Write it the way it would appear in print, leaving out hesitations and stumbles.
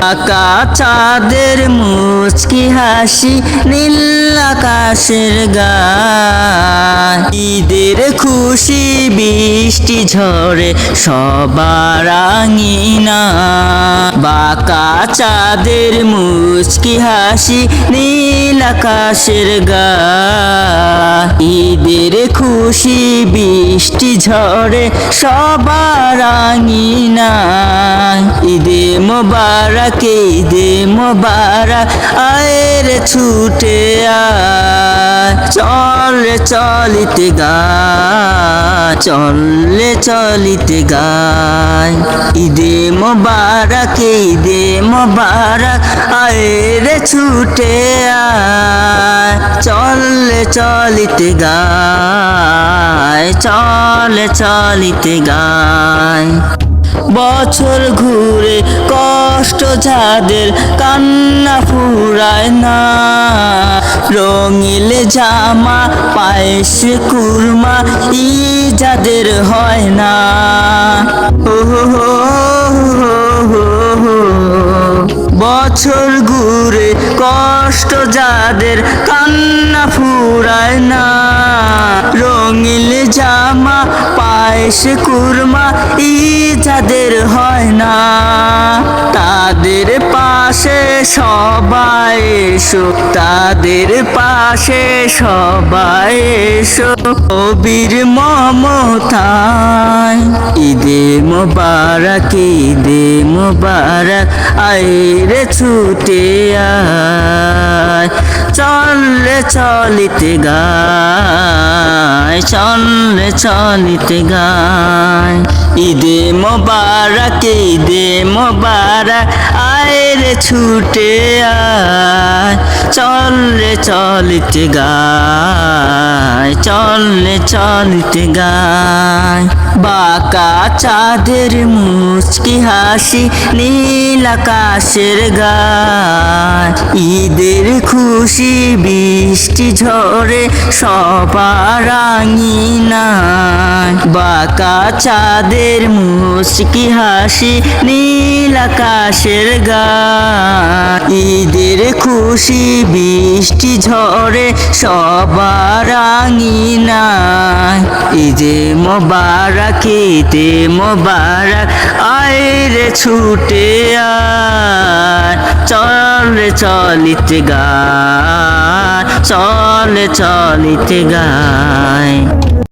আকা চাঁদের মুচকি হাসি নীল আকাশের গায় ঈদের খুশি বৃষ্টি ঝরে সবার আঙিনা বাঁকা চাঁদের মুচকি হাসি নীল আকাশের গায় ঈদের খুশি বৃষ্টি ঝরে সবার আঙিনা ঈদে মোবারক ঈদে মোবারক আয়ের ছুটে আয় চলে চলিতে গায় চলে চলিতে গায় ঈদে মোবারক আয়ের ছুটে আয় চলে চলিতে গায় চলে চলিতে গায় বছর ঘুরে কষ্ট যাদের কান্না ফুরায় না রঙিল জামা পায়েস কুরমা ই যাদের হয় না বছর ঘুরে কষ্ট যাদের কান্না ফুরায় না রঙিল জামা পায়েস কুরমা ই যাদের হয় না তাদের পাশে সবাই এসো তাদের পাশে সবাই এসো কবির মমতায় ঈদে মোবারক আইরে ছুটে আয় চলে চলিতে গায় চলে চলিতে গায় ঈদে মোবারক আইরে ছুটে আয় চলে চলিতে গায় চলে চলিতে গায় বাঁকা চাঁদের মুচকি হাসি নীল আকাশের গায় ঈদের খুশি বৃষ্টি ঝরে সবার আঙিনায় বাঁকা চাঁদের মুচকি হাসি নীল আকাশের গায় ঈদের খুশি বৃষ্টি ঝরে সবার আঙিনায় ঈদে মোবারক আইরে ছুটে আয় চলে চলিতে গায় চলে চলিতে গায়।